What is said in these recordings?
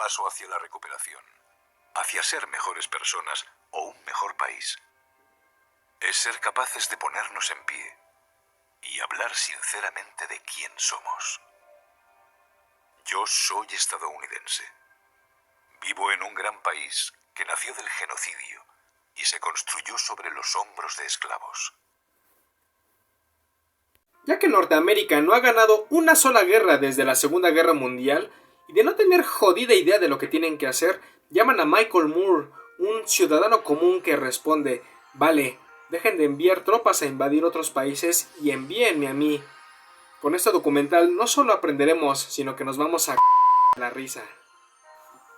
paso hacia la recuperación, hacia ser mejores personas o un mejor país. Es ser capaces de ponernos en pie y hablar sinceramente de quién somos. Yo soy estadounidense. Vivo en un gran país que nació del genocidio y se construyó sobre los hombros de esclavos. Ya que Norteamérica no ha ganado una sola guerra desde la Segunda Guerra Mundial, y de no tener jodida idea de lo que tienen que hacer, llaman a Michael Moore, un ciudadano común que responde: vale, dejen de enviar tropas a invadir otros países y envíenme a mí. Con este documental no solo aprenderemos, sino que nos vamos a la risa.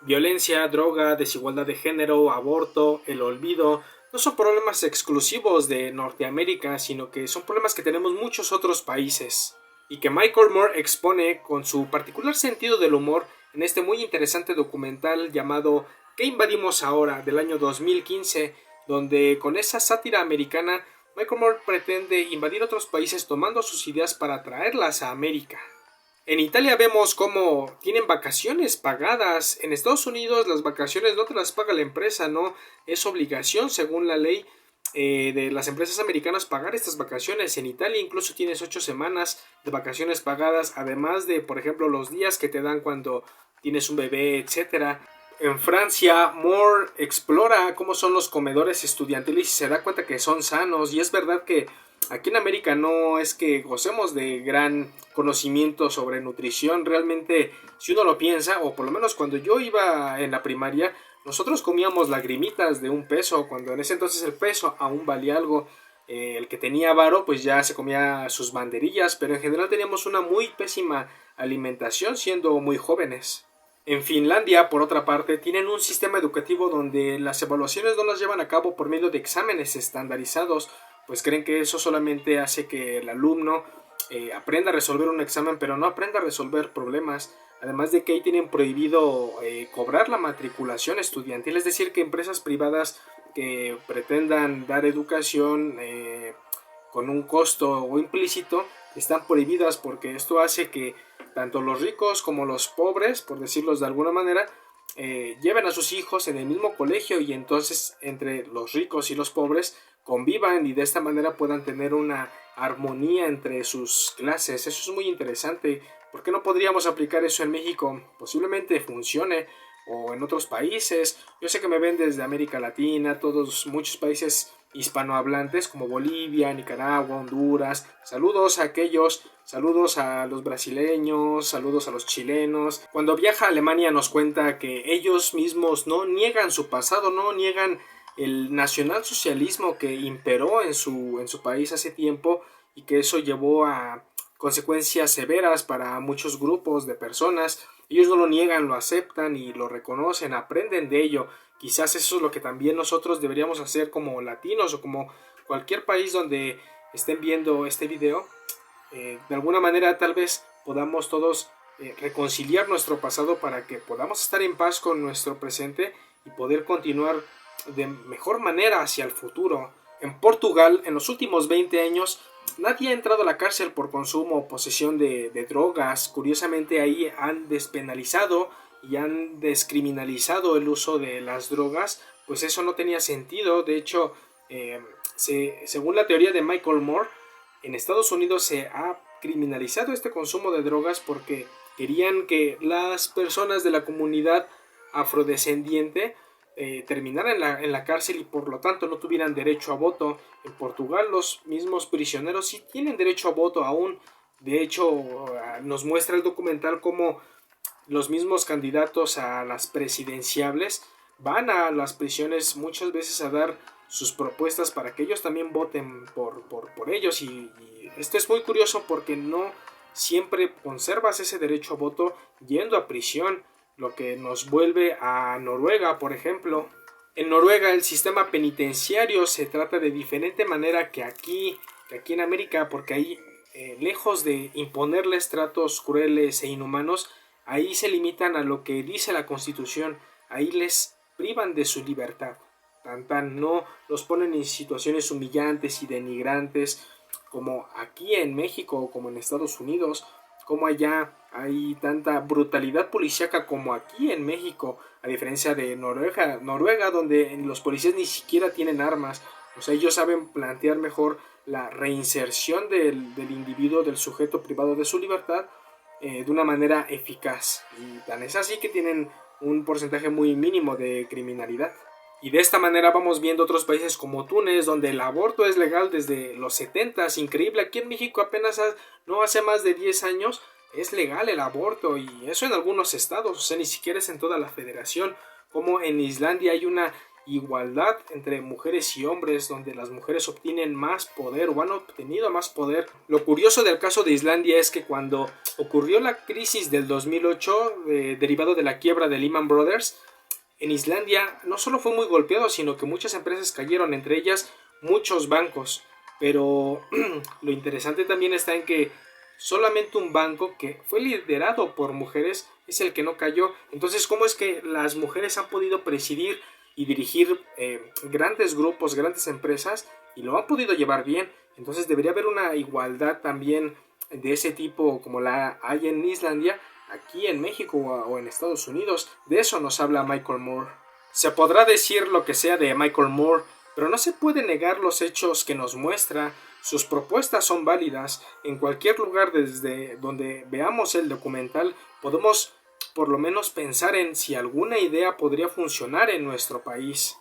Violencia, droga, desigualdad de género, aborto, el olvido, no son problemas exclusivos de Norteamérica, sino que son problemas que tenemos muchos otros países, y que Michael Moore expone con su particular sentido del humor en este muy interesante documental llamado ¿Qué invadimos ahora?, del año 2015, donde con esa sátira americana Michael Moore pretende invadir otros países tomando sus ideas para traerlas a América. En Italia vemos cómo tienen vacaciones pagadas. En Estados Unidos las vacaciones no te las paga la empresa, no es obligación según la ley de las empresas americanas pagar estas vacaciones. En Italia incluso tienes 8 semanas de vacaciones pagadas, además de, por ejemplo, los días que te dan cuando tienes un bebé, etcétera. En Francia, Moore explora cómo son los comedores estudiantiles y se da cuenta que son sanos, y es verdad que aquí en América no es que gocemos de gran conocimiento sobre nutrición. Realmente, si uno lo piensa, o por lo menos cuando yo iba en la primaria, nosotros comíamos lagrimitas de 1 peso, cuando en ese entonces el peso aún valía algo. El que tenía varo pues ya se comía sus banderillas, pero en general teníamos una muy pésima alimentación siendo muy jóvenes. En Finlandia, por otra parte, tienen un sistema educativo donde las evaluaciones no las llevan a cabo por medio de exámenes estandarizados, pues creen que eso solamente hace que el alumno aprenda a resolver un examen, pero no aprenda a resolver problemas. Además de que ahí tienen prohibido cobrar la matriculación estudiantil, es decir, que empresas privadas que pretendan dar educación con un costo o implícito están prohibidas, porque esto hace que tanto los ricos como los pobres, por decirlos de alguna manera, lleven a sus hijos en el mismo colegio, y entonces entre los ricos y los pobres convivan y de esta manera puedan tener una armonía entre sus clases. Eso es muy interesante. ¿Por qué no podríamos aplicar eso en México? Posiblemente funcione, o en otros países. Yo sé que me ven desde América Latina, muchos países hispanohablantes como Bolivia, Nicaragua, Honduras. Saludos a aquellos, saludos a los brasileños, saludos a los chilenos. Cuando viaja a Alemania nos cuenta que ellos mismos no niegan su pasado, no niegan el nacionalsocialismo que imperó en su país hace tiempo, y que eso llevó a consecuencias severas para muchos grupos de personas. Ellos no lo niegan, lo aceptan y lo reconocen, aprenden de ello. Quizás eso es lo que también nosotros deberíamos hacer como latinos, o como cualquier país donde estén viendo este video. De alguna manera tal vez podamos todos reconciliar nuestro pasado para que podamos estar en paz con nuestro presente y poder continuar de mejor manera hacia el futuro. En Portugal, en los últimos 20 años, nadie ha entrado a la cárcel por consumo o posesión de drogas. Curiosamente, ahí han despenalizado y han descriminalizado el uso de las drogas, pues eso no tenía sentido. De hecho, según la teoría de Michael Moore, en Estados Unidos se ha criminalizado este consumo de drogas porque querían que las personas de la comunidad afrodescendiente terminaran en la cárcel y por lo tanto no tuvieran derecho a voto. En Portugal los mismos prisioneros sí tienen derecho a voto aún. De hecho, nos muestra el documental cómo los mismos candidatos a las presidenciables van a las prisiones muchas veces a dar sus propuestas para que ellos también voten por ellos, y esto es muy curioso porque no siempre conservas ese derecho a voto yendo a prisión, lo que nos vuelve a Noruega, por ejemplo. En Noruega el sistema penitenciario se trata de diferente manera que aquí en América, porque ahí, lejos de imponerles tratos crueles e inhumanos, ahí se limitan a lo que dice la Constitución, ahí les privan de su libertad. No los ponen en situaciones humillantes y denigrantes como aquí en México o como en Estados Unidos. cómo allá hay tanta brutalidad policíaca como aquí en México, a diferencia de Noruega, donde los policías ni siquiera tienen armas. O sea, ellos saben plantear mejor la reinserción del individuo, del sujeto privado de su libertad, de una manera eficaz. Y tan es así que tienen un porcentaje muy mínimo de criminalidad. Y de esta manera vamos viendo otros países como Túnez, donde el aborto es legal desde los 70s. Increíble, aquí en México apenas no hace más de 10 años es legal el aborto, y eso en algunos estados, o sea, ni siquiera es en toda la federación. Como en Islandia hay una igualdad entre mujeres y hombres, donde las mujeres obtienen más poder o han obtenido más poder. Lo curioso del caso de Islandia es que cuando ocurrió la crisis del 2008, derivado de la quiebra de Lehman Brothers, en Islandia no solo fue muy golpeado, sino que muchas empresas cayeron, entre ellas muchos bancos. Pero lo interesante también está en que solamente un banco que fue liderado por mujeres es el que no cayó. Entonces, ¿cómo es que las mujeres han podido presidir y dirigir grandes grupos, grandes empresas, y lo han podido llevar bien? Entonces debería haber una igualdad también de ese tipo como la hay en Islandia, aquí en México o en Estados Unidos. De eso nos habla Michael Moore. Se podrá decir lo que sea de Michael Moore, pero no se puede negar los hechos que nos muestra. Sus propuestas son válidas. En cualquier lugar desde donde veamos el documental podemos por lo menos pensar en si alguna idea podría funcionar en nuestro país.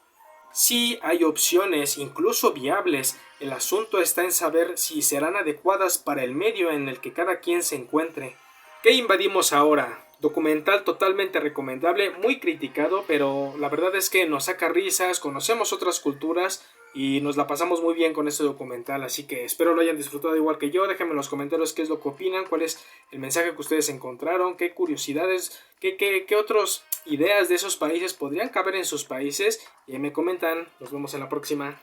Sí hay opciones, incluso viables. El asunto está en saber si serán adecuadas para el medio en el que cada quien se encuentre. ¿Qué invadimos ahora? Documental totalmente recomendable, muy criticado, pero la verdad es que nos saca risas, conocemos otras culturas y nos la pasamos muy bien con este documental, así que espero lo hayan disfrutado igual que yo. Déjenme en los comentarios qué es lo que opinan, cuál es el mensaje que ustedes encontraron, qué curiosidades, qué otras ideas de esos países podrían caber en sus países, y me comentan. Nos vemos en la próxima.